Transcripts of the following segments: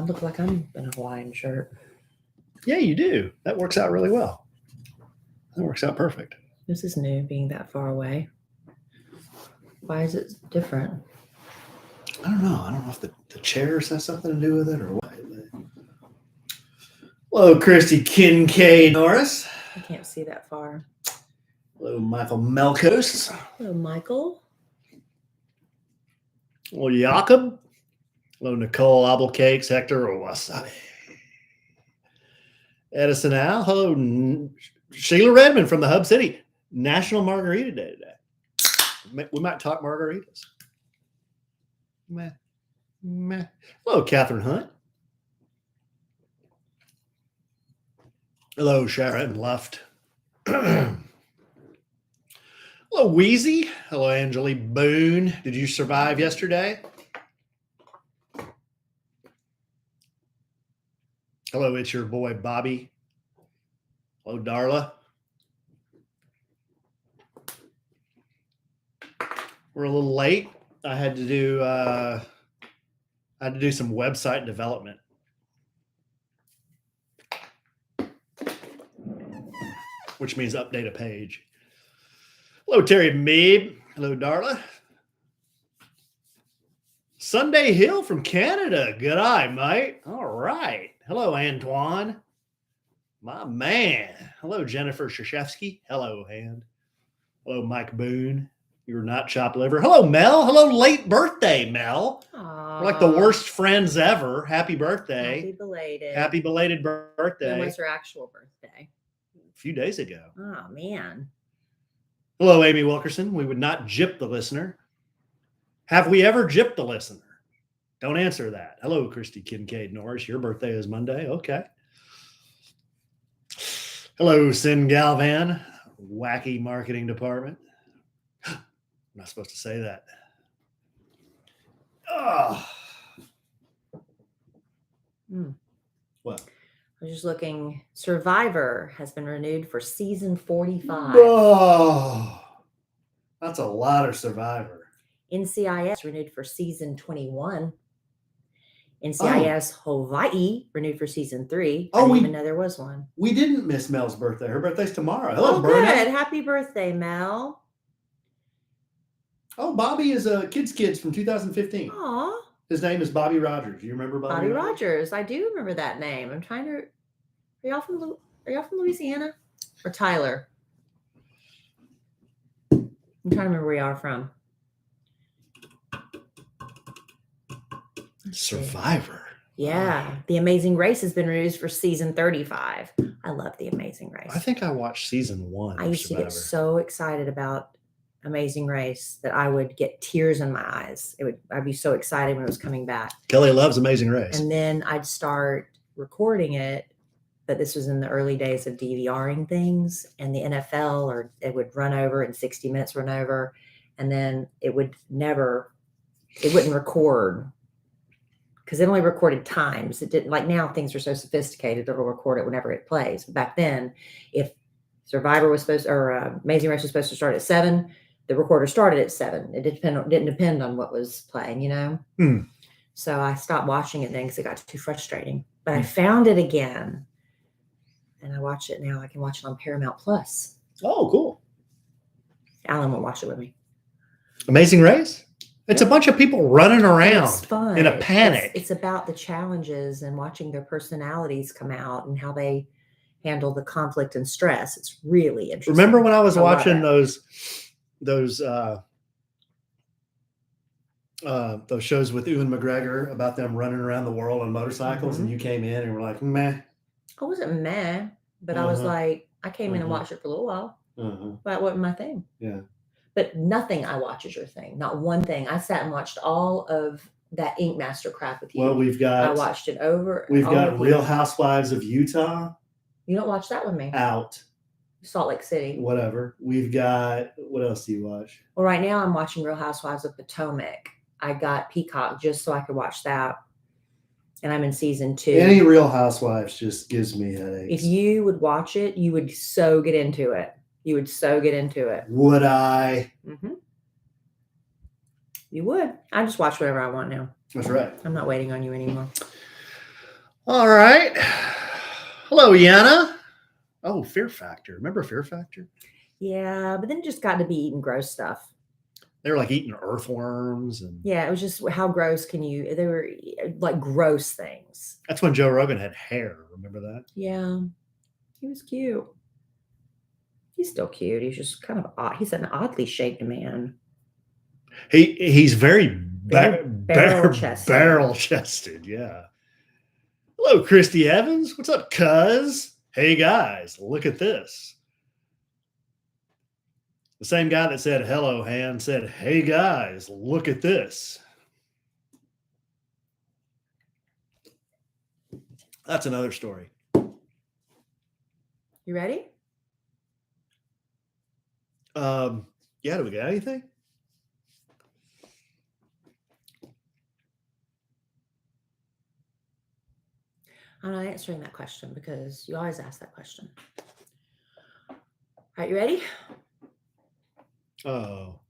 look like I'm in a Hawaiian shirt. Yeah, you do. That works out really well. That works out perfect. This is new, being that far away. Why is it different? I don't know. I don't know if the chairs has something to do with it or what. Hello, Christy Kincaid Norris. I can't see that far. Hello, Michael Melkos. Hello, Michael. Hello, Jakob. Hello, Nicole Applecakes, Hector Wasabi. Edison Al. Hello, Sheila Redmond from the Hub City. National Margarita Day today. We might talk margaritas. Meh. Hello, Catherine Hunt. Hello, Sharon Luft. Hello, Wheezy. Hello, Angelique Boone. Did you survive yesterday? Hello, it's your boy, Bobby. Hello, Darla. We're a little late. I had to do some website development. Which means update a page. Hello, Terry Meeb. Hello, Darla. Sunday Hill from Canada. Good eye, mate. All right. Hello, Antoine. My man. Hello, Jennifer Shashevsky. Hello, Hand. Hello, Mike Boone. You're not chopped liver. Hello, Mel. Hello, late birthday, Mel. Aww. We're like the worst friends ever. Happy birthday. Happy belated. Happy belated birthday. When was her actual birthday? A few days ago. Oh, man. Hello, Amy Wilkerson. We would not gyp the listener. Have we ever gypped the listener? Don't answer that. Hello, Christy Kincaid Norris. Your birthday is Monday. Okay. Hello, Sin Galvan. Wacky marketing department. I'm not supposed to say that. Oh. What? I was just looking. Survivor has been renewed for season 45. Oh, that's a lot of Survivor. NCIS renewed for season 21. NCIS Hawaii renewed for season 3. I didn't even know there was one. We didn't miss Mel's birthday. Her birthday's tomorrow. Hello, good. Happy birthday, Mel. Oh, Bobby is a Kids from 2015. Aw. His name is Bobby Rogers. Do you remember Bobby Rogers? I do remember that name. I'm trying to. Are y'all from Louisiana or Tyler? I'm trying to remember where y'all are from. Survivor. Yeah, The Amazing Race has been renewed for season 35. I love The Amazing Race. I think I watched season 1. I used to get so excited about Amazing Race that I would get tears in my eyes. I'd be so excited when it was coming back. Kelly loves Amazing Race. And then I'd start recording it, but this was in the early days of DVRing things, and the NFL, or it would run over and 60 Minutes run over, and then it wouldn't record because it only recorded times. It didn't, like now things are so sophisticated, it'll record it whenever it plays. But back then, if Survivor was supposed or Amazing Race was supposed to start at 7, the recorder started at 7. It didn't depend on what was playing, you know? So I stopped watching it then because it got too frustrating. But I found it again. And I watch it now. I can watch it on Paramount Plus. Oh, cool. Alan will watch it with me. Amazing Race? It's a bunch of people running around in a panic. It's about the challenges and watching their personalities come out and how they handle the conflict and stress. It's really interesting. Remember when I was watching those shows with Ewan McGregor about them running around the world on motorcycles, and you came in and were like, meh. I wasn't meh, but I was like, I came in and watched it for a little while. That wasn't my thing. Yeah. But nothing I watch is your thing. Not one thing. I sat and watched all of that Ink Master crap with you. Well, I watched it over. We've got Real Housewives of Utah. You don't watch that with me. Out. Salt Lake City. Whatever. We've got, what else do you watch? Well, right now I'm watching Real Housewives of Potomac. I got Peacock just so I could watch that. And I'm in season 2. Any Real Housewives just gives me headaches. If you would watch it, you would so get into it. Would I? Mm-hmm. You would. I just watch whatever I want now. That's right. I'm not waiting on you anymore. All right. Hello, Yana. Oh, Fear Factor. Remember Fear Factor? Yeah, but then it just got to be eating gross stuff. They were like eating earthworms, and Yeah, it was just how gross can you? They were like gross things. that's when Joe Rogan had hair. Remember that? Yeah, he was cute. He's still cute. He's just kind of odd. He's an oddly shaped man. He's very Barrel-chested. barrel chested. Yeah. Hello, Christy Evans. What's up, cuz? Hey guys, look at this. The same guy that said hello, Han, said, "Hey guys, look at this." That's another story. You ready? Yeah, do we got anything? I'm not answering that question because you always ask that question. All right, you ready? Oh,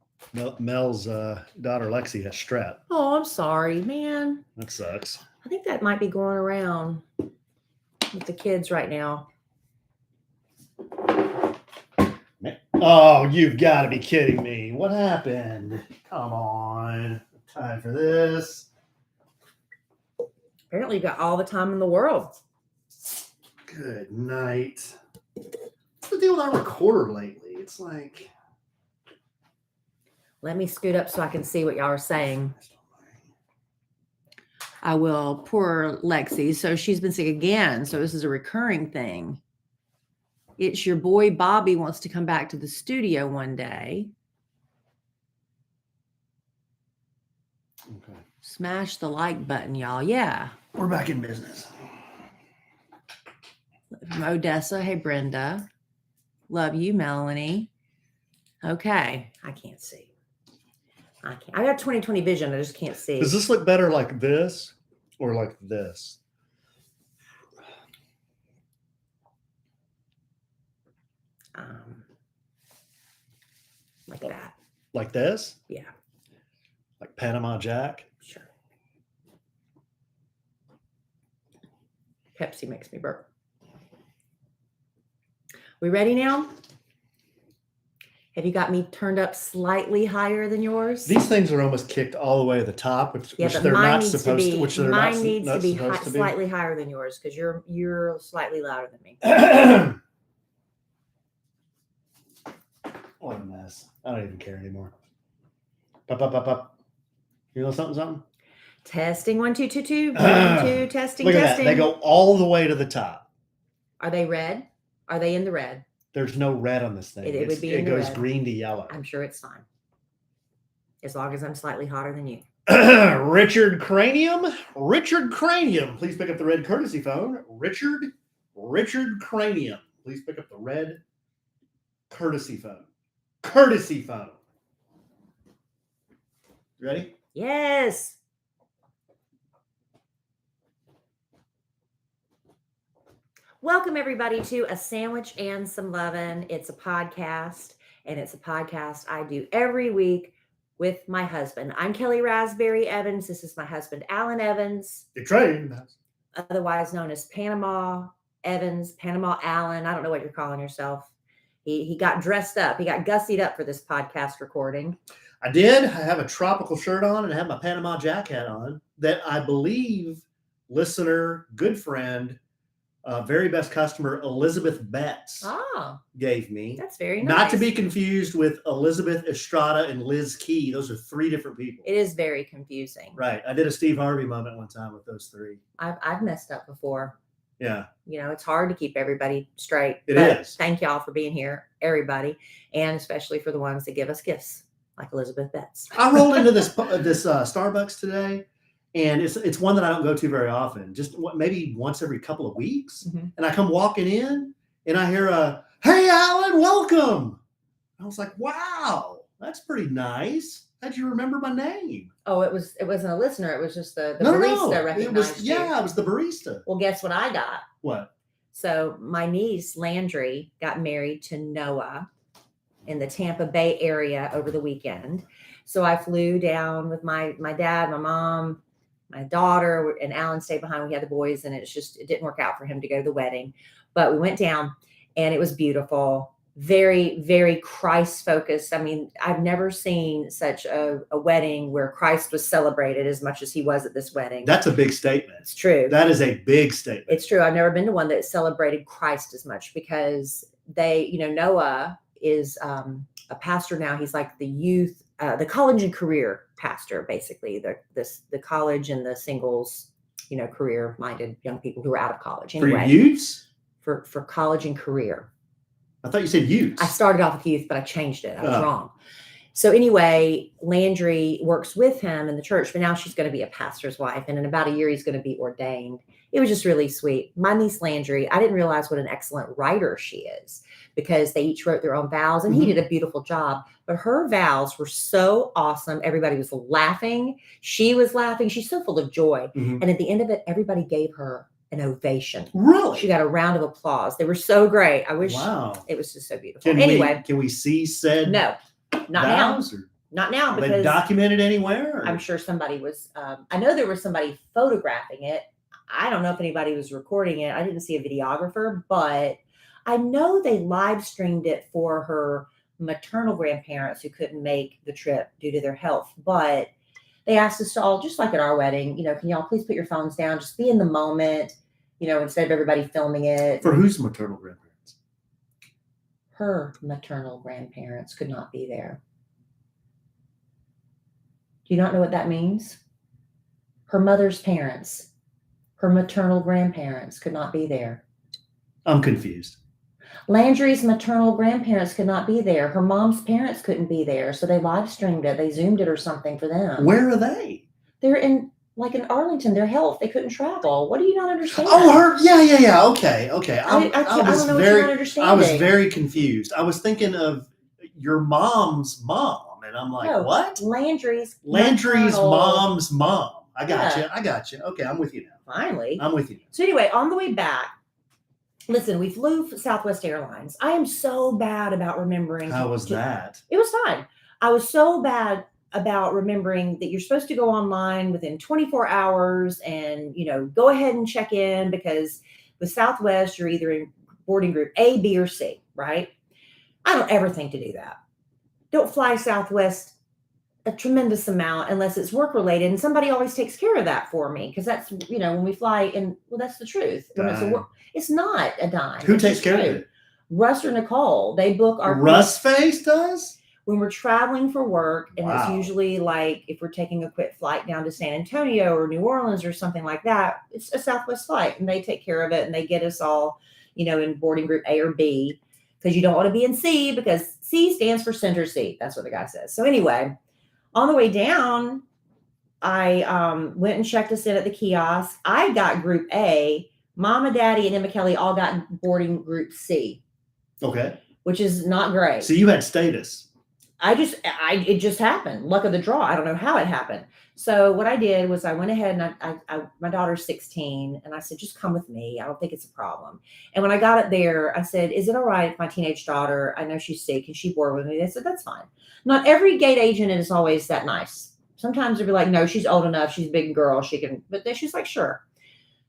Mel's daughter Lexi has strep. Oh, I'm sorry, man. That sucks. I think that might be going around with the kids right now. Oh, you've got to be kidding me. What happened? Come on. Time for this. Apparently, you got all the time in the world. Good night. What's the deal with our recorder lately? It's like... Let me scoot up so I can see what y'all are saying. I will. Poor Lexi. So she's been sick again. So this is a recurring thing. It's your boy Bobby wants to come back to the studio one day. Okay. Smash the like button, y'all. Yeah. We're back in business. From Odessa. Hey, Brenda. Love you, Melanie. Okay. I can't see. I can't. I got 20/20 vision. I just can't see. Does this look better like this or like this? Like that. Like this? Yeah. Like Panama Jack? Sure. Pepsi makes me burp. We ready now? Have you got me turned up slightly higher than yours? These things are almost kicked all the way to the top, which but they're mine not needs supposed to be. to. Which they're mine not, needs not to be supposed to be. slightly higher than yours because you're slightly louder than me. What a mess! I don't even care anymore. Up. You know something? Testing 1 2 2 2 1 2 testing. Look at testing. that! They go all the way to the top. Are they red? Are they in the red? There's no red on this thing. It would be. It in the goes red. green to yellow. I'm sure it's fine. As long as I'm slightly hotter than you. Richard Cranium. Please pick up the red courtesy phone. Richard Cranium. Please pick up the red courtesy phone. Ready? Yes. Welcome, everybody, to A Sandwich and Some Lovin'. It's a podcast, and it's a podcast I do every week with my husband. I'm Kellie Rasberry Evans. This is my husband, Alan Evans. The train. Otherwise known as Panama Evans, Panama Alan. I don't know what you're calling yourself. He got dressed up. He got gussied up for this podcast recording. I did. I have a tropical shirt on and I have my Panama Jack hat on that I believe listener, good friend, very best customer, Elizabeth Betts gave me. That's very nice. Not to be confused with Elizabeth Estrada and Liz Key. Those are three different people. It is very confusing. Right. I did a Steve Harvey moment one time with those three. I've messed up before. Yeah. You know, it's hard to keep everybody straight. It is. Thank y'all for being here, everybody, and especially for the ones that give us gifts, like Elizabeth Betts. I rolled into this Starbucks today, and it's one that I don't go to very often, just maybe once every couple of weeks. Mm-hmm. And I come walking in, and I hear "Hey, Alan, welcome." I was like, "Wow, that's pretty nice. How'd you remember my name?" Oh, it wasn't a listener. It was just the barista recognized you. Yeah, it was the barista. Well, guess what I got? What? So my niece, Landry, got married to Noah in the Tampa Bay area over the weekend. So I flew down with my dad, my mom, my daughter and Alan stayed behind. We had the boys, and it didn't work out for him to go to the wedding. But we went down, and it was beautiful. Very, very Christ focused. I mean, I've never seen such a wedding where Christ was celebrated as much as he was at this wedding. That's a big statement. It's true. That is a big statement. It's true. I've never been to one that celebrated Christ as much, because Noah is a pastor now. He's like the youth, the college and career pastor, basically the college and the singles, career minded young people who are out of college. Anyway, for youths? For college and career. I thought you said youths. I started off with youth, but I changed it. I was wrong. So anyway, Landry works with him in the church, but now she's going to be a pastor's wife. And in about a year, he's going to be ordained. It was just really sweet. My niece Landry, I didn't realize what an excellent writer she is, because they each wrote their own vows, and he did a beautiful job. But her vows were so awesome. Everybody was laughing. She was laughing. She's so full of joy. And at the end of it, everybody gave her an ovation. Really? She got a round of applause. They were so great. I wish it was just so beautiful. Anyway, can we see said no, not vows, now. Not now, are because they documented anywhere? Or? I'm sure somebody was. I know there was somebody photographing it. I don't know if anybody was recording it. I didn't see a videographer, but I know they live streamed it for her maternal grandparents who couldn't make the trip due to their health. But they asked us to all, just like at our wedding, can y'all please put your phones down, just be in the moment, instead of everybody filming it. For whose maternal grandparents? Her maternal grandparents could not be there. Do you not know what that means? Her mother's parents, her maternal grandparents could not be there. I'm confused. Landry's maternal grandparents could not be there. Her mom's parents couldn't be there. So they live streamed it. They Zoomed it or something for them. Where are they? They're in Arlington. Their health. They couldn't travel. What do you not understand? Oh, her. Yeah. Okay. I don't know what you're not understanding. I was very confused. I was thinking of your mom's mom. And I'm like, no, what? Landry's mom's mom. I got you. Okay, I'm with you now. Finally. I'm with you. So anyway, on the way back, listen, we flew Southwest Airlines. I am so bad about remembering. How was that? It was fine. I was so bad about remembering that you're supposed to go online within 24 hours and, go ahead and check in, because with Southwest, you're either in boarding group A, B, or C, right? I don't ever think to do that. Don't fly Southwest a tremendous amount unless it's work related, and somebody always takes care of that for me, because that's when we fly in. Well, that's the truth. When it's not a dime. Who takes care of it? Russ or Nicole. They book our Russ Face does when we're traveling for work, and it's usually like if we're taking a quick flight down to San Antonio or New Orleans or something like that. It's a Southwest flight, and they take care of it, and they get us all in boarding group A or B, because you don't want to be in C, because C stands for center seat. That's what the guy says. So anyway, on the way down, I went and checked us in at the kiosk. I got group A. Mama, Daddy, and Emma Kelly all got boarding group C. Okay. Which is not great. So you had status. It just happened. Luck of the draw. I don't know how it happened. So what I did was I went ahead and I my daughter's 16, and I said, just come with me. I don't think it's a problem. And when I got it there, I said, is it all right if my teenage daughter, I know she's sick, can she board with me? They said, that's fine. Not every gate agent is always that nice. Sometimes they'll be like, no, she's old enough. She's a big girl. She can, but then she's like, sure.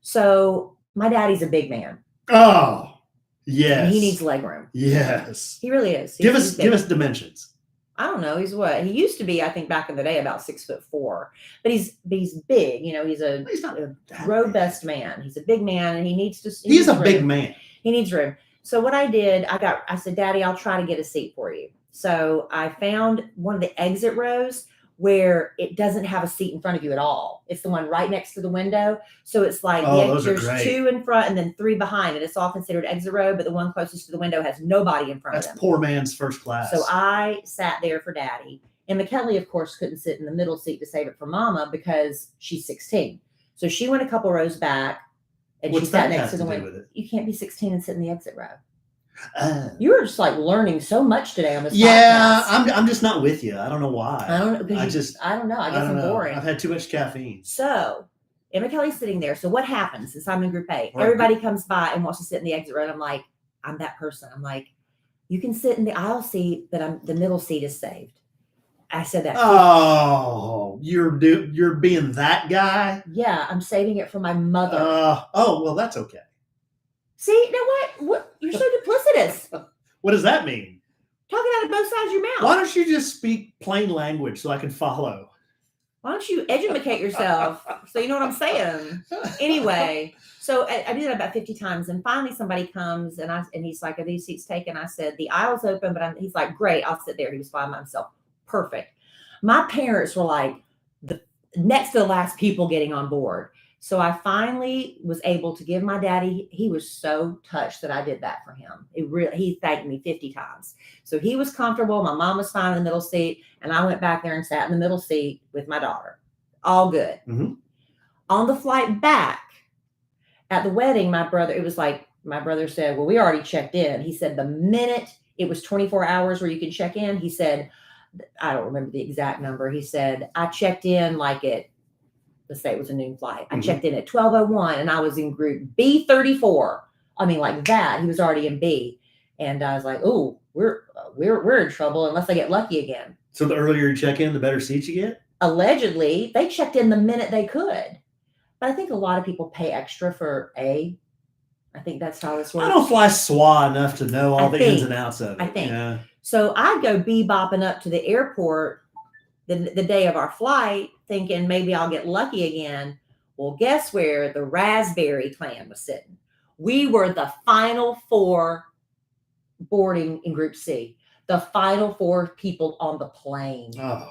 So my daddy's a big man. Oh, yes. And he needs leg room. Yes. He really is. Give us dimensions. I don't know. He's what? He used to be, I think, back in the day, about 6'4", but he's big. He's not a robust man. He's a big man, and he needs to. He's a big man. He needs room. So what I did, I said, Daddy, I'll try to get a seat for you. So I found one of the exit rows where it doesn't have a seat in front of you at all. It's the one right next to the window. So it's like there's 2 in front and then 3 behind, and it's all considered exit row, but the one closest to the window has nobody in front of them. That's poor man's first class. So I sat there for Daddy. And Kellie, of course, couldn't sit in the middle seat to save it for Mama because she's 16. So she went a couple rows back, and she sat next to the window. You can't be 16 and sit in the exit row. You were just like learning so much today on this podcast. I'm just not with you. I don't know why. I don't know. I don't know. I guess I'm boring. I've had too much caffeine. So Emma Kelly's sitting there. So what happens since I'm in group A? Everybody comes by and wants to sit in the exit row. And I'm like, I'm that person. I'm like, you can sit in the aisle seat, but the middle seat is saved. I said that. Oh, you're being that guy. Yeah, I'm saving it for my mother. Oh, well, that's okay. See, you know what? You're so duplicitous. What does that mean? Talking out of both sides of your mouth. Why don't you just speak plain language so I can follow? Why don't you educate yourself so you know what I'm saying? Anyway, so I did that about 50 times, and finally somebody comes and he's like, "Are these seats taken?" I said, "The aisle's open," but he's like, "Great, I'll sit there." He was fine by himself. Perfect. My parents were like the next to the last people getting on board. So I finally was able to give my daddy, he was so touched that I did that for him. He thanked me 50 times. So he was comfortable. My mom was fine in the middle seat. And I went back there and sat in the middle seat with my daughter. All good. Mm-hmm. On the flight back at the wedding, my brother said, "Well, we already checked in." He said, the minute it was 24 hours where you can check in, he said, I don't remember the exact number. He said, "I checked in like at," let's say it was a noon flight. I checked in at 12:01 and I was in group B34. I mean, like that. He was already in B. And I was like, "Oh, we're in trouble unless I get lucky again." So the earlier you check in, the better seats you get? Allegedly, they checked in the minute they could. But I think a lot of people pay extra for A. I think that's how this works. I don't fly SWA enough to know all the ins and outs of it. I think. Yeah. So I'd go bebopping up to the airport the day of our flight, thinking maybe I'll get lucky again. Well, guess where the Rasberry clan was sitting? We were the final 4 boarding in Group C. The final 4 people on the plane. Oh.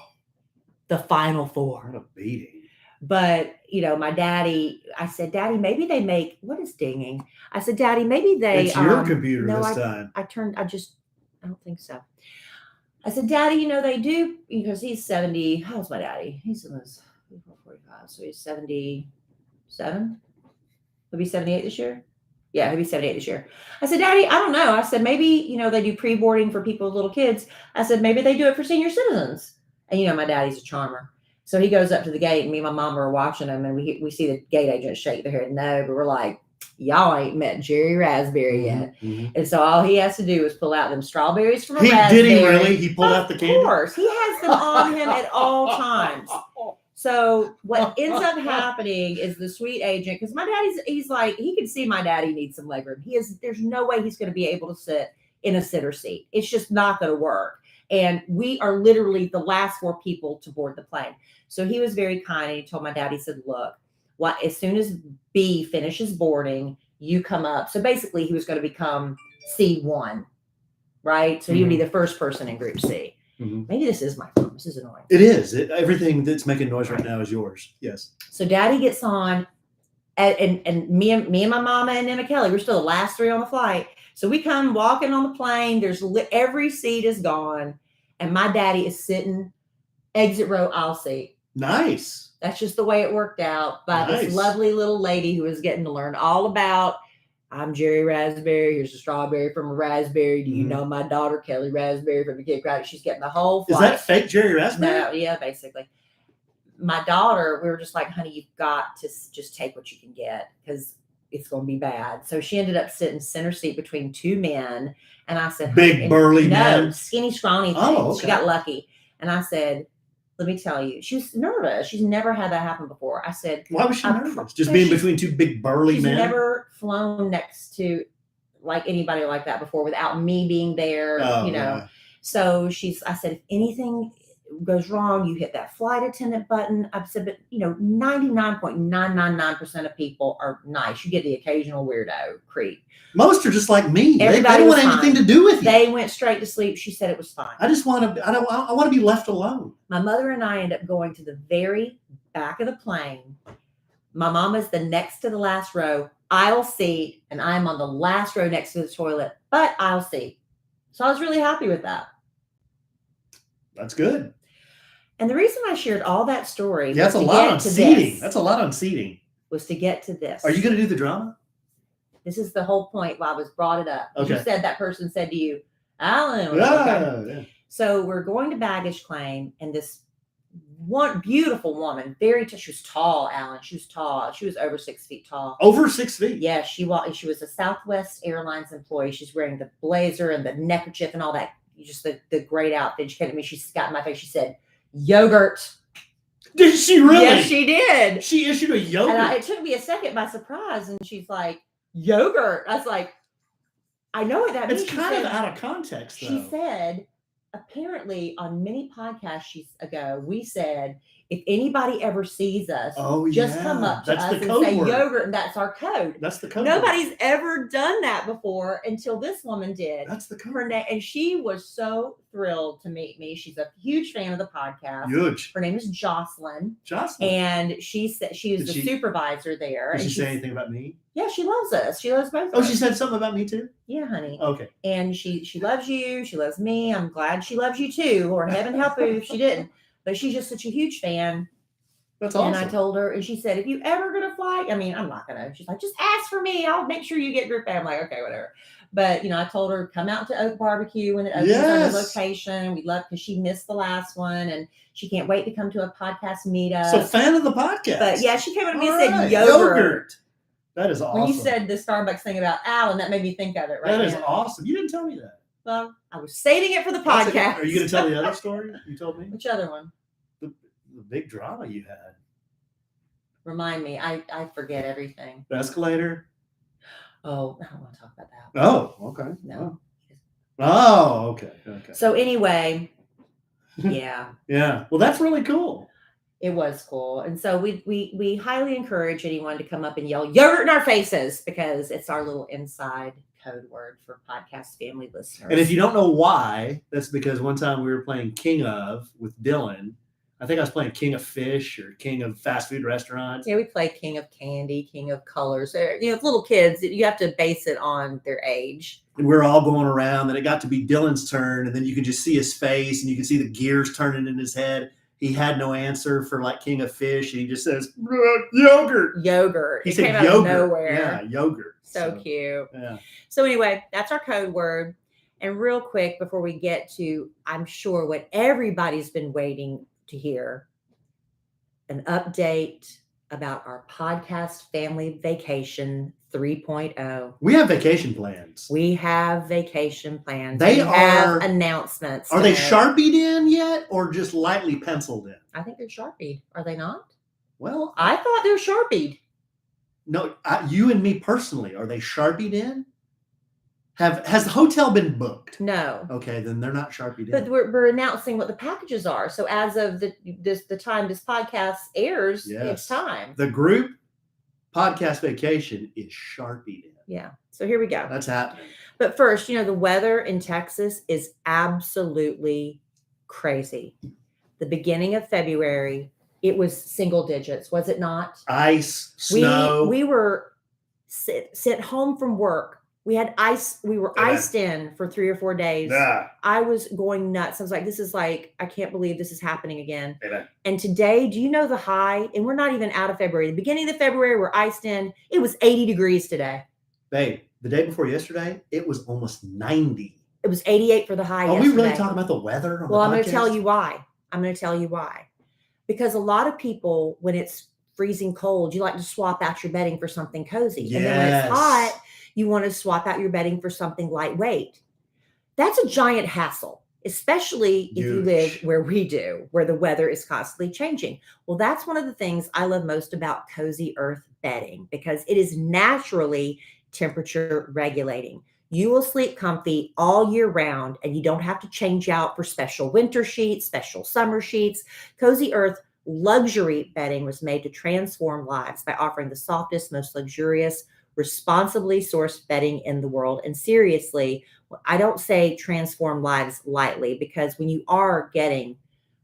The final 4. What a beating. But, my daddy, I said, "Daddy, maybe they make," what is dinging? I said, "Daddy, maybe they." It's your computer this time. I don't think so. I said, "Daddy, they do," because he's 70. How's my daddy? He's in his 45, so he's 77. He'll be 78 this year. Yeah, he'll be 78 this year. I said, "Daddy, I don't know." I said, "Maybe, they do pre-boarding for people with little kids." I said, "Maybe they do it for senior citizens." And, my daddy's a charmer. So he goes up to the gate, and me and my mom are watching him, and we see the gate agent shake their head no, but we're like, "Y'all ain't met Jerry Rasberry yet." Mm-hmm. And so all he has to do is pull out them strawberries from a Did raspberry. he really? He pulled out the candy? Of course. He has them on him at all times. So what ends up happening is the sweet agent, because my he's like, he can see my daddy needs some legroom. There's no way he's going to be able to sit in a sitter seat. It's just not going to work. And we are literally the last 4 people to board the plane. So he was very kind. And he told my dad, he said, "Look, as soon as B finishes boarding, you come up." So basically he was going to become C1, right? So he would be the first person in Group C. Mm-hmm. Maybe this is my phone. This is annoying. It is. Everything that's making noise right now is yours. Yes. So daddy gets on, and me and my mama and Emma Kellie, we're still the last 3 on the flight. So we come walking on the plane. There's every seat is gone. And my daddy is sitting exit row aisle seat. Nice. That's just the way it worked out by this lovely little lady who was getting to learn all about, "I'm Jerry Rasberry. Here's a strawberry from a raspberry. Do you know my daughter, Kellie Rasberry from the Kid Crowd?" She's getting the whole flight. Is that fake Jerry Rasberry? No, yeah, basically. My daughter, we were just like, "Honey, you've got to just take what you can get because it's going to be bad." So she ended up sitting center seat between 2 men. And I said, "Big burly men?" No, skinny, scrawny things. Oh, okay. She got lucky. And I said, "Let me tell you," she was nervous. She's never had that happen before. I said, "Why was she nervous? Just being between 2 big burly men?" She's never flown next to like anybody like that before without me being there, Yeah. So I said, "If anything goes wrong, you hit that flight attendant button." I've said, but 99.999% of people are nice. You get the occasional weirdo creep. Most are just like me. They Everybody don't was want anything fine. to do with you. They went straight to sleep. She said it was fine. I want to be left alone. My mother and I end up going to the very back of the plane. My mom is the next to the last row, aisle seat, and I'm on the last row next to the toilet, but aisle seat. So I was really happy with that. That's good. And the reason I shared all that story was that's a lot on seating. That's a lot on seating. Was to get to this. Are you going to do the drama? This is the whole point why I was brought it up. Okay. You said that person said to you, "Alan." Yeah. So we're going to baggage claim, and this one beautiful woman, she was tall, Alan. She was tall. She was over 6 feet tall. Over 6 feet? Yeah, she was a Southwest Airlines employee. She's wearing the blazer and the neckerchief and all that, just the great outfit. She came to me. She got in my face. She said, "Yogurt." Did she really? Yes, she did. She issued a yogurt. And it took me a second by surprise. And she's like, yogurt. I was like, I know what that means. It's kind of out of context, though. She said, apparently on many podcasts ago, we said, if anybody ever sees us, just come up to us and say yogurt, and that's our code. That's the code. Nobody's ever done that before until this woman did. That's the code. Her name, and she was so thrilled to meet me. She's a huge fan of the podcast. Huge. Her name is Jocelyn. Jocelyn. And she said she was the supervisor there. Did she say anything about me? Yeah, she loves us. She loves both of us. She said something about me too? Yeah, honey. Okay. And she loves you. She loves me. I'm glad she loves you too. Or heaven help her if she didn't. But she's just such a huge fan. That's awesome. And I told her, and she said, if you ever gonna fly, I mean, I'm not gonna. She's like, just ask for me. I'll make sure you get group. I'm like, okay, whatever. But I told her, come out to Oak Barbecue when it opens on the location. We love because she missed the last one, and she can't wait to come to a podcast meetup. So fan of the podcast. But yeah, she came up to me and said yogurt. That is awesome. When you said the Starbucks thing about Alan, that made me think of it. Right. That is awesome. You didn't tell me that. Well, I was saving it for the podcast. Are you going to tell the other story you told me? Which other one? The big drama you had. Remind me. I forget everything. The escalator. Oh, I don't want to talk about that. Oh, okay. No. Oh, okay. So anyway, yeah. Yeah. Well, that's really cool. It was cool. And so we highly encourage anyone to come up and yell yogurt in our faces, because it's our little inside code word for podcast family listeners. And if you don't know why, that's because one time we were playing King of with Dylan. I think I was playing King of Fish or King of Fast Food Restaurants. Yeah, we play King of Candy, King of Colors. Little kids, you have to base it on their age. And we're all going around, and it got to be Dylan's turn, and then you could just see his face, and you can see the gears turning in his head. He had no answer for like King of Fish, and he just says yogurt. Yogurt. He said came out yogurt. of nowhere. Yeah, yogurt. So cute. Yeah. So anyway, that's our code word. And real quick, before we get to, I'm sure what everybody's been waiting to hear, an update about our podcast family vacation 3.0. We have vacation plans. We have vacation plans. They have announcements. Are they Sharpied in yet, or just lightly penciled in? I think they're Sharpied. Are they not? Well, I thought they're Sharpied. No, you and me personally, are they Sharpied in? Has the hotel been booked? No. Okay, then they're not Sharpied in. But we're announcing what the packages are. So as of the time this podcast airs, it's time. The group podcast vacation is Sharpied in. Yeah. So here we go. That's happening. But first, the weather in Texas is absolutely crazy. The beginning of February, it was single digits, was it not? Ice, snow. We were sent home from work. We had ice. We were iced in for 3 or 4 days. Yeah. I was going nuts. I was like, I can't believe this is happening again. Amen. And today, do you know the high? And we're not even out of February. The beginning of February, we're iced in. It was 80 degrees today. Babe, the day before yesterday, it was almost 90. It was 88 for the high yesterday. Are we really talking about the weather? Well, I'm going to tell you why. Because a lot of people, when it's freezing cold, you like to swap out your bedding for something cozy. Yes. And then when it's hot, you want to swap out your bedding for something lightweight. That's a giant hassle, especially if you live where we do, where the weather is constantly changing. Well, that's one of the things I love most about Cozy Earth bedding, because it is naturally temperature regulating. You will sleep comfy all year round, and you don't have to change out for special winter sheets, special summer sheets. Cozy Earth luxury bedding was made to transform lives by offering the softest, most luxurious, responsibly sourced bedding in the world. And seriously, I don't say transform lives lightly, because when you are getting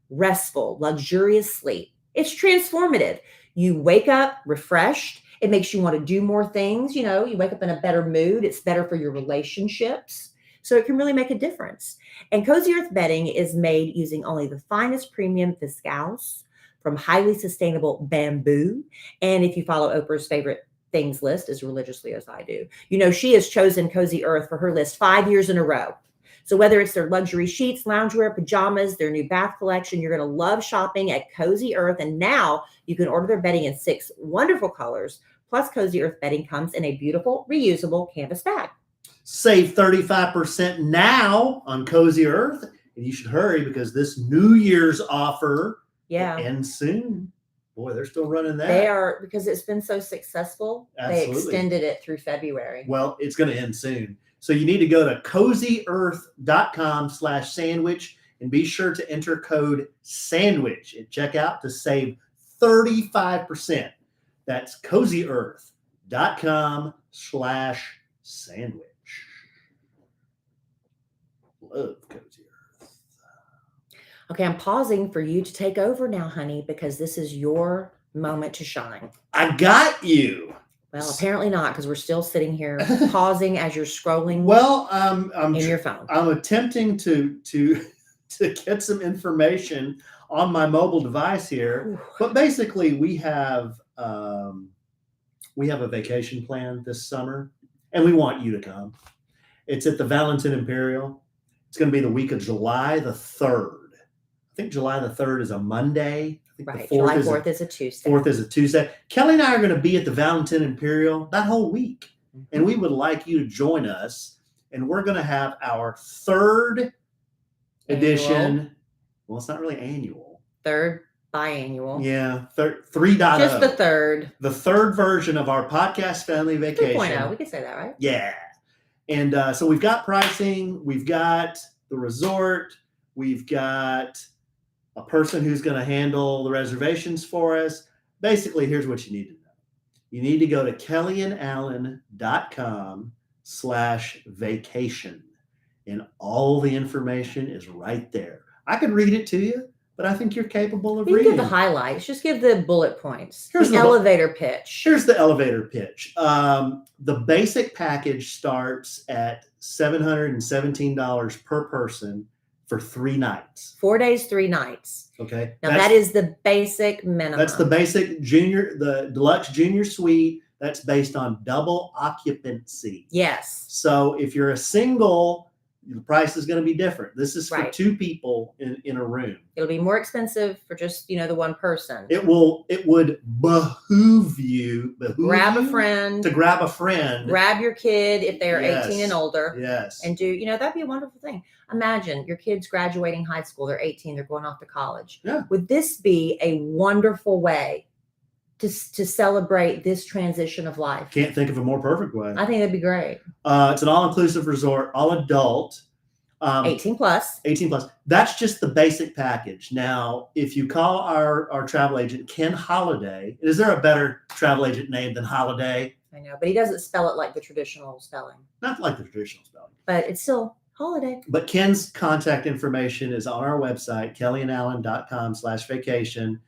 restful, luxurious sleep, it's transformative. You wake up refreshed. It makes you want to do more things. You wake up in a better mood. It's better for your relationships. So it can really make a difference. And Cozy Earth bedding is made using only the finest premium viscose from highly sustainable bamboo. And if you follow Oprah's favorite things list as religiously as I do, she has chosen Cozy Earth for her list 5 years in a row. So whether it's their luxury sheets, loungewear, pajamas, their new bath collection, you're going to love shopping at Cozy Earth. And now you can order their bedding in 6 wonderful colors. Plus, Cozy Earth bedding comes in a beautiful, reusable canvas bag. Save 35% now on Cozy Earth. And you should hurry, because this New Year's offer Yeah. It ends soon. Boy, they're still running that. They are, because it's been so successful. They Absolutely. extended it through February. Well, it's going to end soon. So you need to go to cozyearth.com/sandwich and be sure to enter code SANDWICH at checkout to save 35%. That's cozyearth.com/sandwich. Love Cozy Earth. Okay, I'm pausing for you to take over now, honey, because this is your moment to shine. I got you. Well, apparently not, because we're still sitting here pausing as you're scrolling. Well, in your phone. I'm attempting to get some information on my mobile device here. Ooh. But basically, we have a vacation plan this summer, and we want you to come. It's at the Valentin Imperial. It's going to be the week of July the 3rd. I think July the 3rd is a Monday. I think Right. the 4th July 4th is a Tuesday. 4th is a Tuesday. Kelly and I are going to be at the Valentin Imperial that whole week. Mm-hmm. And we would like you to join us. And we're going to have our third edition. Well, it's not really annual. Third biannual. Yeah. 3.0. Just the third. The third version of our podcast family vacation. 3.0. We can say that, right? Yeah. And so we've got pricing. We've got the resort. We've got a person who's going to handle the reservations for us. Basically, here's what you need to know. You need to go to kellyandalan.com/vacation. And all the information is right there. I could read it to you, but I think you're capable of You reading. give the highlights. Just give the bullet points. Here's the the elevator pitch. Here's the elevator pitch. The basic package starts at $717 per person for 3 nights. 4 days, 3 nights. Okay. Now that is the basic minimum. That's the basic the deluxe junior suite. That's based on double occupancy. Yes. So if you're a single, the price is going to be different. This is for Right. 2 people in a room. It'll be more expensive for just, the one person. It would behoove you Grab a friend. to grab a friend. Grab your kid if they are Yes. 18 and older. Yes. And do, that'd be a wonderful thing. Imagine your kids graduating high school. They're 18. They're going off to college. Yeah. Would this be a wonderful way to celebrate this transition of life? Can't think of a more perfect way. I think that'd be great. It's an all-inclusive resort, all adult. 18 plus. 18 plus. That's just the basic package. Now, if you call our travel agent, Ken Holiday, is there a better travel agent name than Holiday? I know, but he doesn't spell it like the traditional spelling. Not like the traditional spelling. But it's still Holiday. But Ken's contact information is on our website, kellyandalan.com/vacation.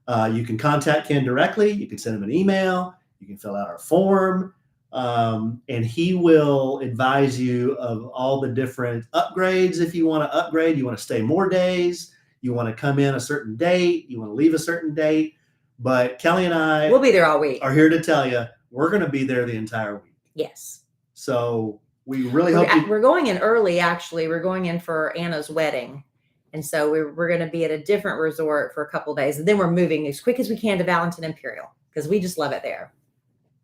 You can contact Ken directly. You can send him an email. You can fill out our form. And he will advise you of all the different upgrades. If you want to upgrade, you want to stay more days, you want to come in a certain date, you want to leave a certain date. But Kelly and I We'll be there all week. are here to tell you we're going to be there the entire week. Yes. So we really hope we're going in early. Actually, we're going in for Anna's wedding. And so we're going to be at a different resort for a couple of days. And then we're moving as quick as we can to Valentin Imperial because we just love it there.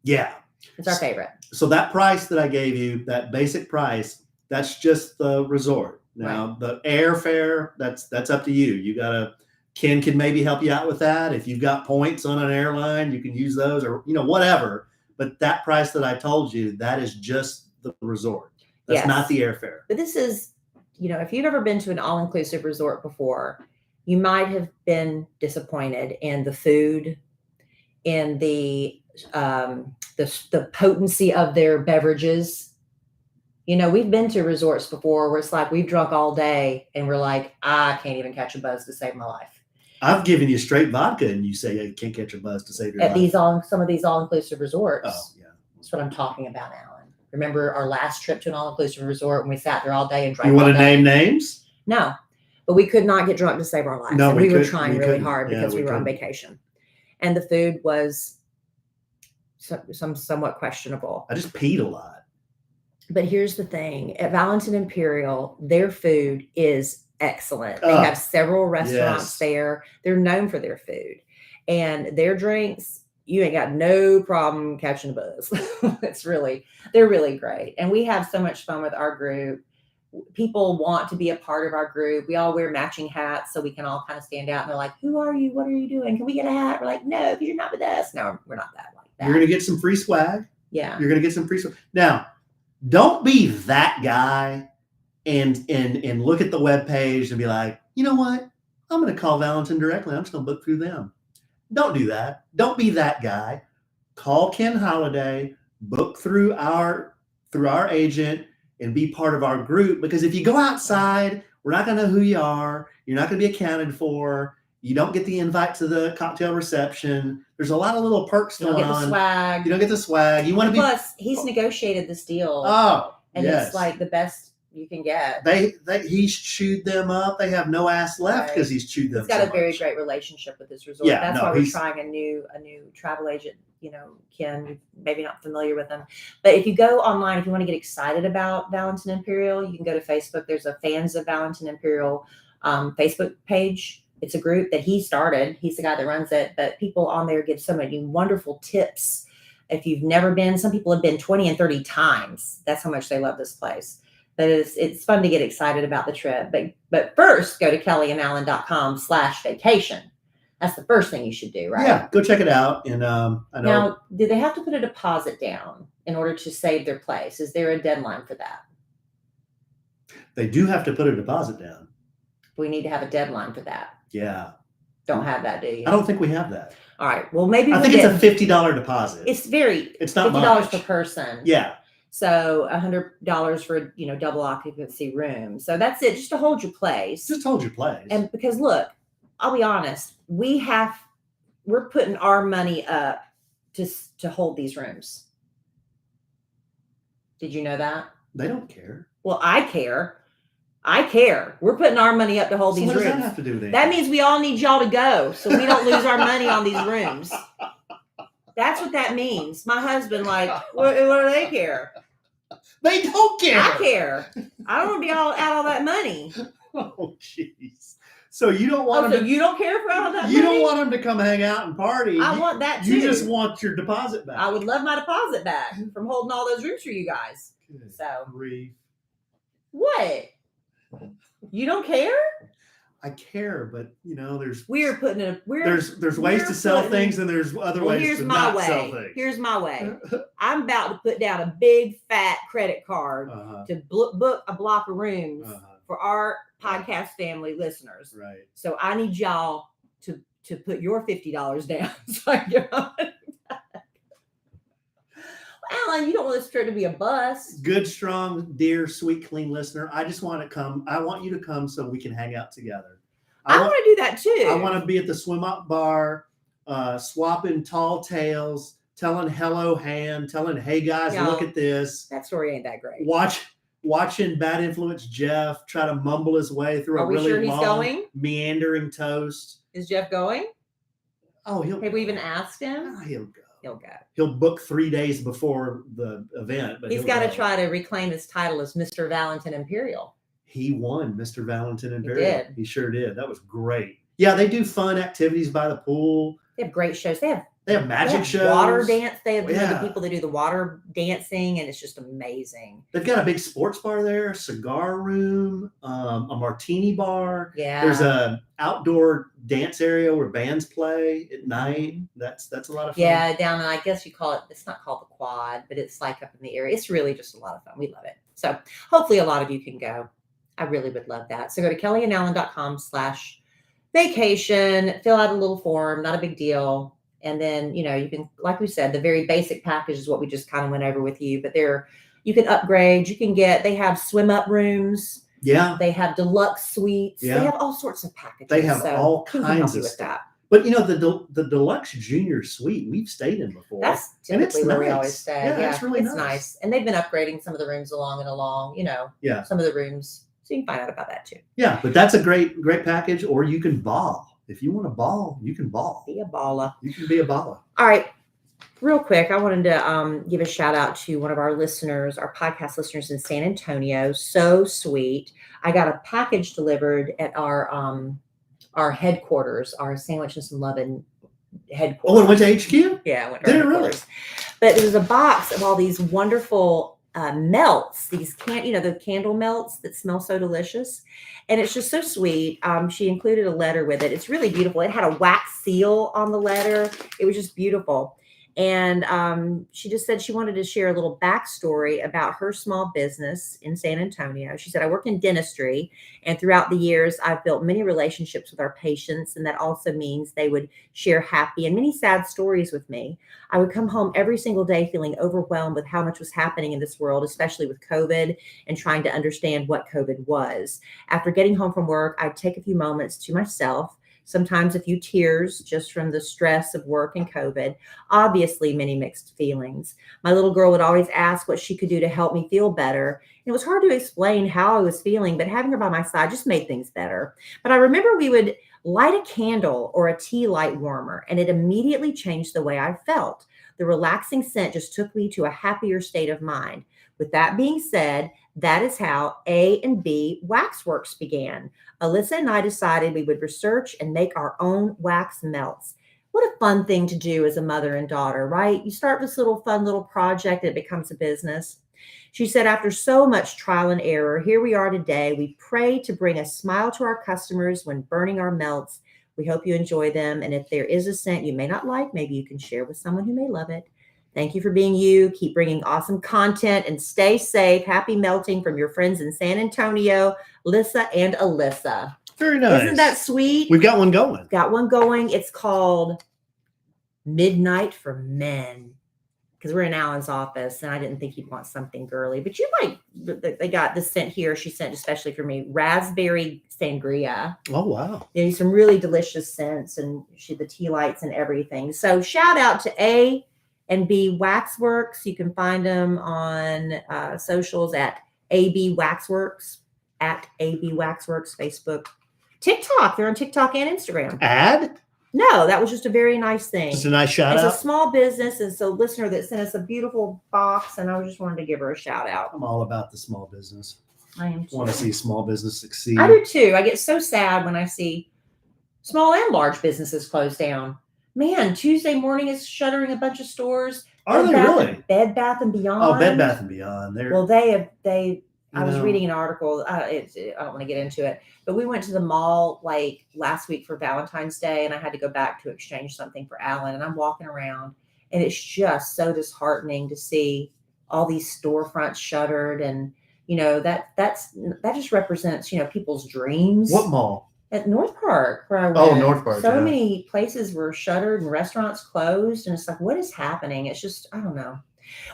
Yeah. It's our favorite. So that price that I gave you, that basic price, that's just the resort. Now, the airfare, that's up to you. Ken can maybe help you out with that. If you've got points on an airline, you can use those or, whatever. But that price that I told you, that is just the resort. That's not the airfare. But this is, if you've ever been to an all-inclusive resort before, you might have been disappointed in the food, in the potency of their beverages. We've been to resorts before where it's like we've drunk all day and we're like, I can't even catch a buzz to save my life. I've given you straight vodka and you say you can't catch a buzz to save your life. Some of these all-inclusive resorts. Oh, yeah. That's what I'm talking about, Alan. Remember our last trip to an all-inclusive resort when we sat there all day and drank You want all to day? name names? No, but we could not get drunk to save our lives. No, and we were trying really couldn't. hard because we were on vacation. And the food was somewhat questionable. I just peed a lot. But here's the thing. At Valentin Imperial, their food is excellent. They have several restaurants there. They're known for their food. And their drinks, you ain't got no problem catching a buzz. They're really great. And we have so much fun with our group. people want to be a part of our group. We all wear matching hats so we can all kind of stand out. And they're like, who are you? What are you doing? Can we get a hat? We're like, no, because you're not with us. No, we're not that like that. You're going to get some free swag. Yeah. You're going to get some free swag. Now, don't be that guy and look at the webpage and be like, you know what? I'm going to call Valentin directly. I'm just going to book through them. Don't do that. Don't be that guy. Call Ken Holiday, book through our agent, and be part of our group. Because if you go outside, we're not going to know who you are. You're not going to be accounted for. You don't get the invite to the cocktail reception. There's a lot of little perks going on. You don't get the swag. You don't get the swag. You want to be. Plus, he's negotiated this deal. Oh, and yes. It's like the best you can get. He's chewed them up. They have no ass left because he's chewed them. He's got a very great relationship with this resort. That's why we're trying a new travel agent. You know, Ken, maybe not familiar with him, but if you go online, if you want to get excited about Valentin Imperial, you can go to Facebook. There's a Fans of Valentin Imperial Facebook page. It's a group that he started. He's the guy that runs it, but people on there give so many wonderful tips. If you've never been, some people have been 20 and 30 times. That's how much they love this place. But it's fun to get excited about the trip. But first, go to kellyandalan.com/vacation. That's the first thing you should do, right? Yeah, go check it out. And I know. Now, do they have to put a deposit down in order to save their place? Is there a deadline for that? They do have to put a deposit down. We need to have a deadline for that. Yeah. Don't have that, do you? I don't think we have that. All right. Well, maybe I think it's a $50 deposit. It's not $50 much. per person. Yeah. So $100 for double occupancy room. So that's it, just to hold your place. Just hold your place. And because look, I'll be honest, we're putting our money up to hold these rooms. Did you know that? They don't care. Well, I care. We're putting our money up to hold these rooms. What does rooms. that have to do with anything? That means we all need y'all to go so we don't lose our money on these rooms. That's what that means. My husband, what do they care? They don't care. I care. I don't want to be out all that money. Oh, jeez. So you don't want them. So you don't care for all that money? You don't want them to come hang out and party. I want that too. You just want your deposit back. I would love my deposit back from holding all those rooms for you guys. Good so grief. What? You don't care? I care, but there's there's ways to sell things and there's other ways to not sell things. Here's my way. I'm about to put down a big fat credit card to book a block of rooms for our podcast family listeners. Right. So I need y'all to put your $50 down so I can get on it back. Alan, you don't want this trip to be a bust. Good, strong, dear, sweet, clean listener. I just want to come. I want you to come so we can hang out together. I want to do that too. I want to be at the swim up bar, swapping tall tales, telling hello hand, telling, hey guys, look at this. That story ain't that great. Watching Bad Influence Jeff try to mumble his way through a really long, meandering toast. Is Jeff going? Oh, have we even asked him? Oh, he'll go. He'll go. He'll book 3 days before the event, but he's got to try to reclaim his title as Mr. Valentin Imperial. He won Mr. Valentin Imperial. He did. He sure did. That was great. Yeah, they do fun activities by the pool. They have great shows. They have magic shows. Water dance. They have the people that do the water dancing, and it's just amazing. They've got a big sports bar there, a cigar room, a martini bar. Yeah. There's a outdoor dance area where bands play at night. That's a lot of fun. Yeah, down in, I guess you call it, it's not called the Quad, but it's like up in the area. It's really just a lot of fun. We love it. So hopefully a lot of you can go. I really would love that. So go to kellyandalan.com/vacation, fill out a little form, not a big deal. And then, you can, like we said, the very basic package is what we just kind of went over with you, but you can upgrade, they have swim up rooms. Yeah. They have deluxe suites. Yeah. They have all sorts of packages. They have all kinds of stuff. But the deluxe junior suite we've stayed in before. That's typically where we always stay. Yeah, it's really nice. And they've been upgrading some of the rooms along, some of the rooms. So you can find out about that too. Yeah, but that's a great package. Or you can ball. If you want to ball, you can ball. Be a baller. You can be a baller. All right. Real quick, I wanted to give a shout out to one of our listeners, our podcast listeners in San Antonio. So sweet. I got a package delivered at our headquarters, our Sandwich and Some Lovin headquarters. Oh, it went to HQ? Yeah, it went to our headquarters. But it was a box of all these wonderful melts, these the candle melts that smell so delicious. And it's just so sweet. She included a letter with it. It's really beautiful. It had a wax seal on the letter. It was just beautiful. And she just said she wanted to share a little backstory about her small business in San Antonio. She said, I work in dentistry, and throughout the years, I've built many relationships with our patients. And that also means they would share happy and many sad stories with me. I would come home every single day feeling overwhelmed with how much was happening in this world, especially with COVID, and trying to understand what COVID was. After getting home from work, I'd take a few moments to myself, sometimes a few tears just from the stress of work and COVID, obviously many mixed feelings. My little girl would always ask what she could do to help me feel better. It was hard to explain how I was feeling, but having her by my side just made things better. But I remember we would light a candle or a tea light warmer, and it immediately changed the way I felt. The relaxing scent just took me to a happier state of mind. With that being said, that is how A and B Waxworks began. Alyssa and I decided we would research and make our own wax melts. What a fun thing to do as a mother and daughter, right? You start this fun little project and it becomes a business. She said, after so much trial and error, here we are today. We pray to bring a smile to our customers when burning our melts. We hope you enjoy them. And if there is a scent you may not like, maybe you can share with someone who may love it. Thank you for being you. Keep bringing awesome content and stay safe. Happy melting from your friends in San Antonio, Lissa and Alyssa. Very nice. Isn't that sweet? We've got one going. Got one going. It's called Midnight for Men, because we're in Alan's office and I didn't think he'd want something girly, but you might. They got this scent here. She sent especially for me, raspberry sangria. Oh, wow. Some really delicious scents, and the tea lights and everything. So shout out to A and B Waxworks. You can find them on socials at AB Waxworks, Facebook, TikTok. They're on TikTok and Instagram. Ad? No, that was just a very nice thing. Just a nice shout out. It's a small business, and so listener that sent us a beautiful box, and I just wanted to give her a shout out. I'm all about the small business. I am too. Want to see small business succeed. I do too. I get so sad when I see small and large businesses close down. Man, Tuesday morning is shuttering a bunch of stores. Are they really? Bed Bath and Beyond. Oh, Bed Bath and Beyond. Well, I was reading an article. I don't want to get into it, but we went to the mall like last week for Valentine's Day, and I had to go back to exchange something for Alan. And I'm walking around, and it's just so disheartening to see all these storefronts shuttered, and that just represents people's dreams. What mall? At North Park, where I went. Oh, North Park. So many places were shuttered and restaurants closed, and it's like, what is happening? It's just, I don't know.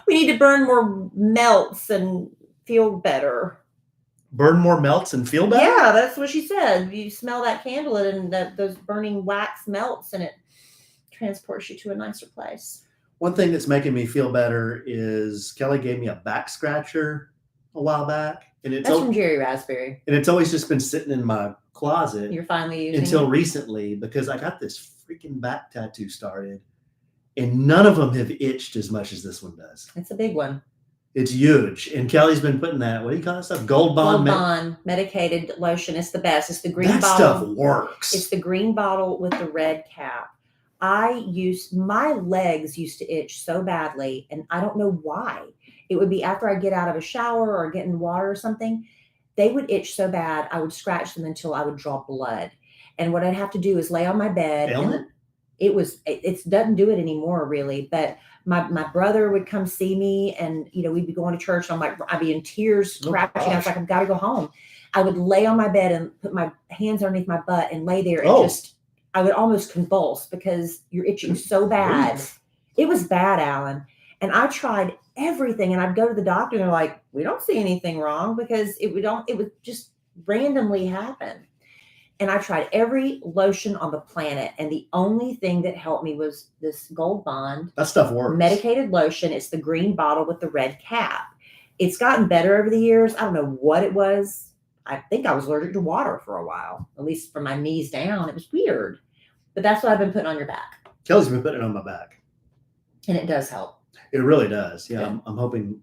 We need to burn more melts and feel better. Burn more melts and feel better? Yeah, that's what she said. You smell that candle and those burning wax melts, and it transports you to a nicer place. One thing that's making me feel better is Kelly gave me a back scratcher a while back. And that's from Jerry Rasberry. And it's always just been sitting in my closet. You're finally using until it? Recently, because I got this freaking back tattoo started, and none of them have itched as much as this one does. It's a big one. It's huge. And Kelly's been putting that, what do you call that stuff? Gold Bond medicated lotion. It's the best. It's the green that bottle. Stuff works. It's the green bottle with the red cap. My legs used to itch so badly, and I don't know why. It would be after I get out of a shower or get in water or something. They would itch so bad, I would scratch them until I would draw blood. And what I'd have to do is lay on my bed. Ailment? It doesn't do it anymore really, but my brother would come see me, and we'd be going to church, and I'm like, I'd be in tears, scratching. I was like, I've got to go home. I would lay on my bed and put my hands underneath my butt and lay there, and I would almost convulse because you're itching so bad. It was bad, Alan. And I tried everything, and I'd go to the doctor, and they're like, we don't see anything wrong, because it would just randomly happen. And I tried every lotion on the planet, and the only thing that helped me was this Gold Bond. That stuff works. Medicated lotion. It's the green bottle with the red cap. It's gotten better over the years. I don't know what it was. I think I was allergic to water for a while, at least from my knees down. It was weird, but that's what I've been putting on your back. Kelly's been putting it on my back. And it does help. It really does. Yeah. I'm hoping.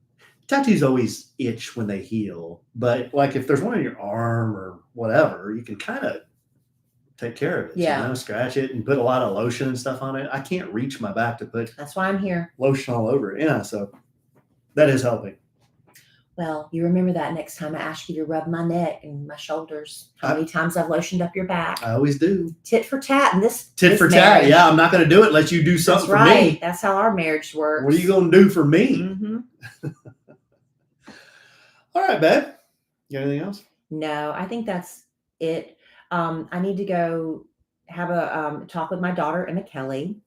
Tattoos always itch when they heal, but like if there's one on your arm or whatever, you can kind of take care of it. Yeah. Scratch it and put a lot of lotion and stuff on it. I can't reach my back to put. That's why I'm here. Lotion all over it. Yeah. So that is helping. Well, you remember that next time I ask you to rub my neck and my shoulders. How many times I've lotioned up your back? I always do. Tit for tat. And this Tit for tat. marriage, Yeah, I'm not going to do it unless you do something that's right. for me. That's how our marriage works. What are you going to do for me? Mm-hmm. All right, babe. You got anything else? No, I think that's it. I need to go have a talk with my daughter, Emma Kellie.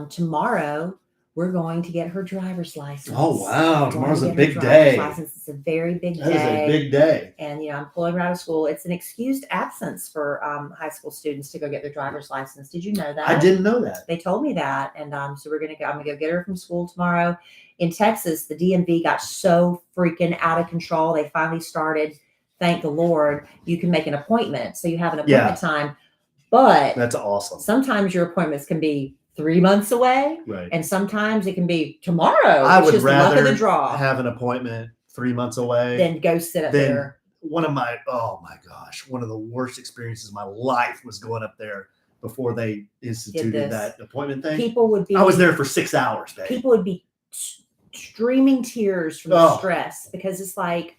Tomorrow, we're going to get her driver's license. Oh, wow. We're Tomorrow's going a to get her big driver's day. license. It's a very big That day. is a big day. And, I'm pulling her out of school. It's an excused absence for high school students to go get their driver's license. Did you know that? I didn't know that. They told me that. And so I'm going to go get her from school tomorrow. In Texas, the DMV got so freaking out of control. They finally started, thank the Lord, you can make an appointment. So you have an appointment time. But that's awesome. Sometimes your appointments can be 3 months away. Right. And sometimes it can be tomorrow. I would just the luck of rather the draw. have an appointment 3 months away Then go sit up there. One of the worst experiences of my life was going up there before they instituted that appointment thing. I was there for 6 hours, babe. People would be streaming tears from the stress because it's like,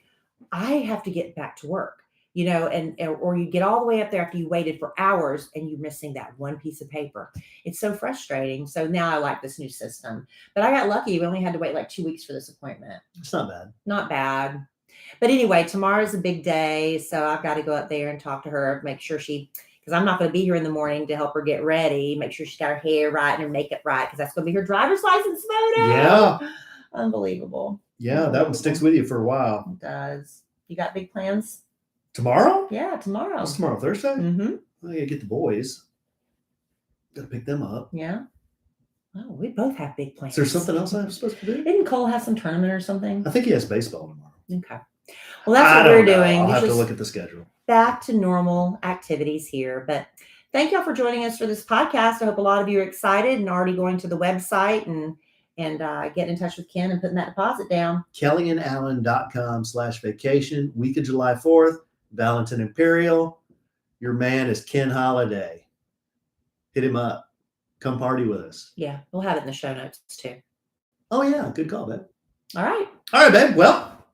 I have to get back to work, or you get all the way up there after you waited for hours and you're missing that one piece of paper. It's so frustrating. So now I like this new system, but I got lucky. We only had to wait like 2 weeks for this appointment. It's not bad. Not bad. But anyway, tomorrow's a big day. So I've got to go up there and talk to her, make sure because I'm not going to be here in the morning to help her get ready, make sure she's got her hair right and her makeup right, because that's going to be her driver's license photo. Yeah. Unbelievable. Yeah, that one sticks with you for a while. It does. You got big plans? Tomorrow? Yeah, tomorrow. What's tomorrow, Thursday? Mm-hmm. I gotta get the boys. Gotta pick them up. Yeah. Oh, we both have big plans. Is there something else I'm supposed to do? Didn't Cole have some tournament or something? I think he has baseball tomorrow. Okay. Well, that's what we're doing. I'll have to look at the schedule. Back to normal activities here. But thank y'all for joining us for this podcast. I hope a lot of you are excited and already going to the website and getting in touch with Ken and putting that deposit down. KellieandAllen.com/vacation. Week of July 4th. Valentin Imperial. Your man is Ken Holiday. Hit him up. Come party with us. Yeah, we'll have it in the show notes too. Oh, yeah. Good call, babe. All right. All right, babe. Well,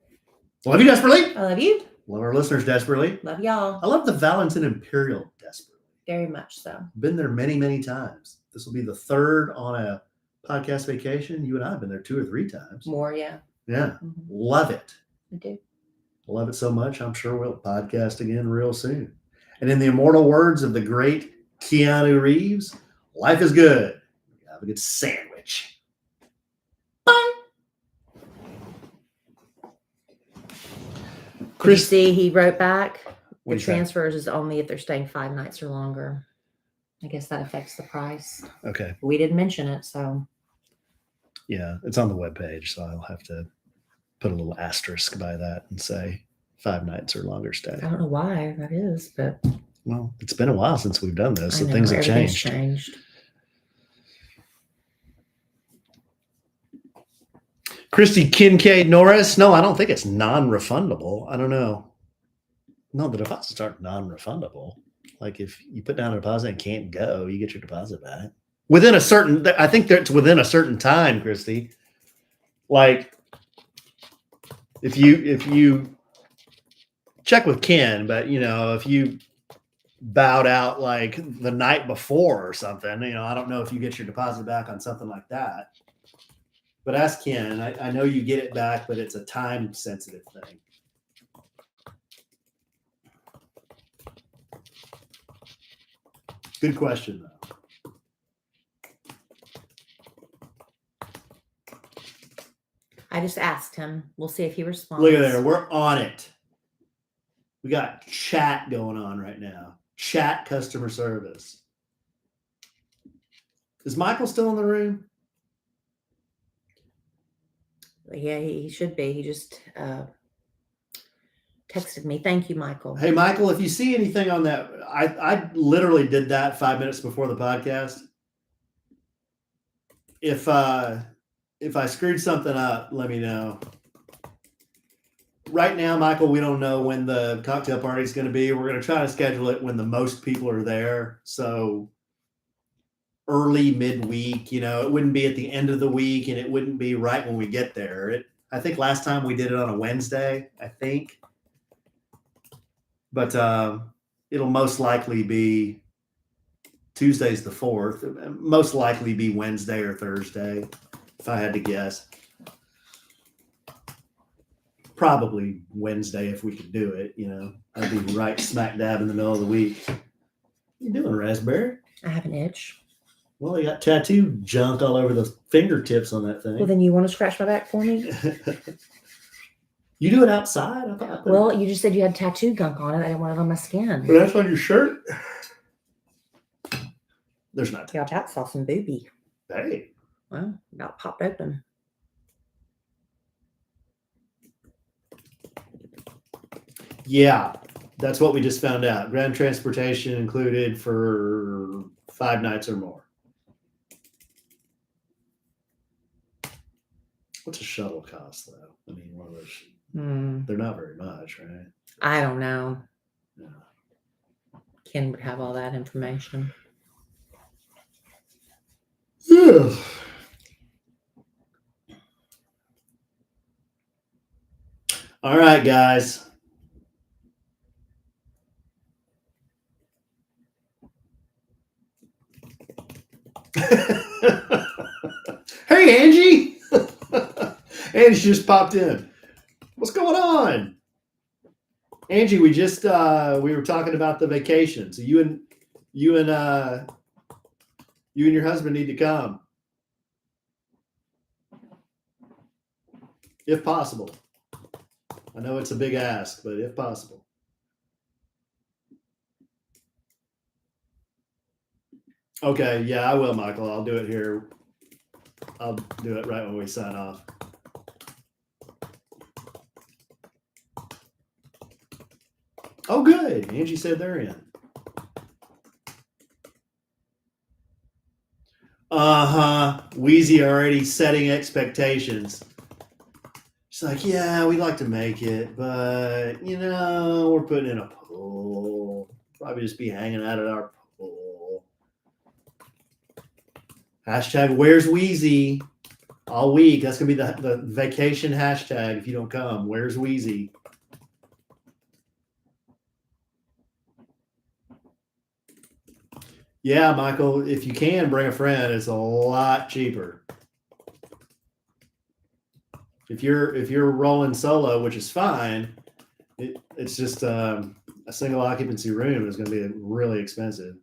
love you desperately. I love you. Love our listeners desperately. Love y'all. I love the Valentin Imperial desperately. Very much so. Been there many, many times. This will be the third on a podcast vacation. You and I have been there 2 or 3 times. More, yeah. Yeah. Mm-hmm. Love it. I do. Love it so much. I'm sure we'll podcast again real soon. And in the immortal words of the great Keanu Reeves, life is good. Have a good sandwich. Bye. Chris, see, he wrote back. The transfers is only if they're staying 5 nights or longer. I guess that affects the price. Okay. We didn't mention it, so. Yeah, it's on the webpage, so I'll have to put a little asterisk by that and say 5 nights or longer stay. I don't know why that is, but. Well, it's been a while since we've done this, so things have changed. Christy Kincaid Norris. No, I don't think it's non-refundable. I don't know. No, the deposits aren't non-refundable. Like if you put down a deposit and can't go, you get your deposit back. I think that's within a certain time, Christy. Like if you check with Ken, but if you bowed out like the night before or something, I don't know if you get your deposit back on something like that. But ask Ken. I know you get it back, but it's a time sensitive thing. Good question, though. I just asked him. We'll see if he responds. Look at there. We're on it. We got chat going on right now. Chat customer service. Is Michael still in the room? Yeah, he should be. He just texted me. Thank you, Michael. Hey, Michael, if you see anything on that, I literally did that 5 minutes before the podcast. If I screwed something up, let me know. Right now, Michael, we don't know when the cocktail party is going to be. We're going to try to schedule it when the most people are there. So early midweek, it wouldn't be at the end of the week and it wouldn't be right when we get there. I think last time we did it on a Wednesday, I think. But it'll most likely be Tuesday's the 4th. Most likely be Wednesday or Thursday, if I had to guess. Probably Wednesday if we could do it, you know. I'd be right smack dab in the middle of the week. What you doing, Rasberry? I have an itch. Well, you got tattoo junk all over the fingertips on that thing. Well, then you want to scratch my back for me? You do it outside? I thought Well, you just said you had tattoo gunk on it. I didn't want it on my skin. But that's on your shirt? There's not. Y'all chat saw some booby. Hey. Well, about popped open. Yeah, that's what we just found out. Ground transportation included for 5 nights or more. What's a shuttle cost, though? I mean, one of those, they're not very much, right? I don't know. No. Ken would have all that information. Yeah. All right, guys. Hey, Angie. Angie just popped in. What's going on? Angie, we just we were talking about the vacation. So you and your husband need to come. If possible. I know it's a big ask, but if possible. Okay, yeah, I will, Michael. I'll do it here. I'll do it right when we sign off. Oh, good. Angie said they're in. Wheezy already setting expectations. She's like, yeah, we'd like to make it, but, you know, we're putting in a pool. Probably just be hanging out at our pool. Hashtag where's Wheezy all week. That's going to be the vacation hashtag if you don't come. Where's Wheezy? Yeah, Michael, if you can bring a friend, it's a lot cheaper. If you're rolling solo, which is fine, it's just a single occupancy room is going to be really expensive.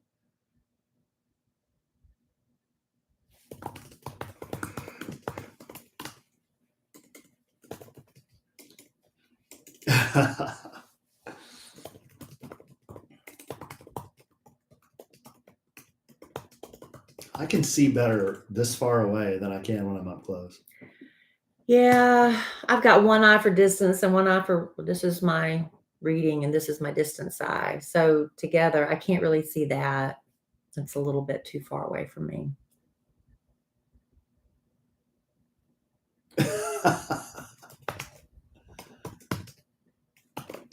I can see better this far away than I can when I'm up close. Yeah, I've got one eye for distance and one eye for, this is my reading and this is my distance eye. So together, I can't really see that. It's a little bit too far away from me.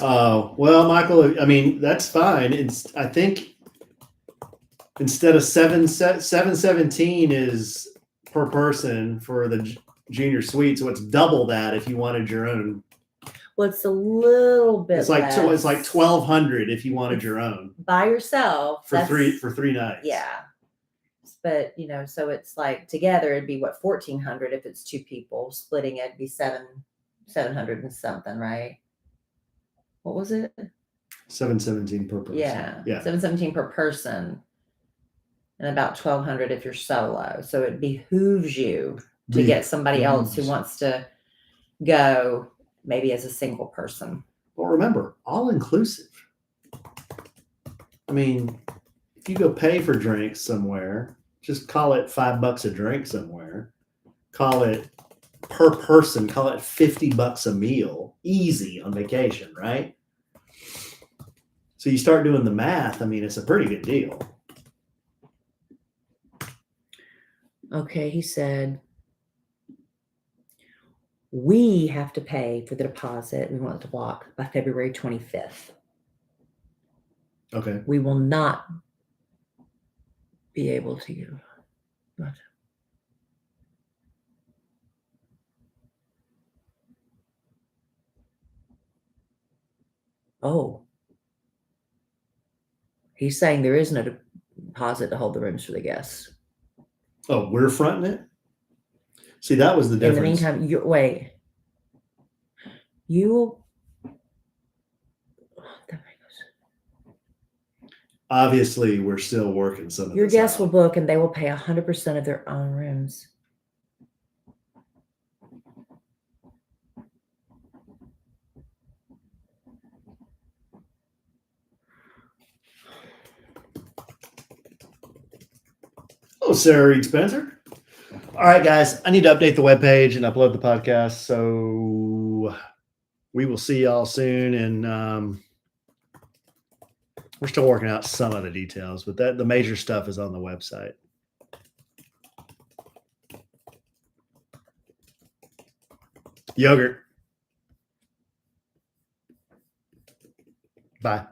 Oh, well, Michael, I mean, that's fine. I think instead of 717 is per person for the junior suite, so it's double that if you wanted your own. Well, it's a little bit it's like less. So it's like 1,200 if you wanted your own by yourself for three nights. Yeah, but you know, so it's like together it'd be what, 1,400 if it's 2 people. Splitting it'd be 700 and something, right? What was it? 717 per person. Yeah. 717 per person, and about 1,200 if you're solo. So it behooves you to get somebody else who wants to go, maybe as a single person. Well, remember, all inclusive. I mean, if you go pay for drinks somewhere, just call it $5 a drink somewhere. Call it per person, call it $50 a meal. Easy on vacation, right? So you start doing the math. I mean, it's a pretty good deal. Okay, he said, we have to pay for the deposit. We want it to block by February 25th. Okay. We will not be able to give. But Oh, he's saying there is no deposit to hold the rooms for the guests. Oh, we're fronting it? See, that was the In the difference. meantime, wait. You will. Obviously, we're still working some of Your this guests out. will book and they will pay 100% of their own rooms. Oh, Sarah Reed Spencer. All right, guys, I need to update the webpage and upload the podcast. So we will see y'all soon. And we're still working out some of the details, but the major stuff is on the website. Yogurt. Bye.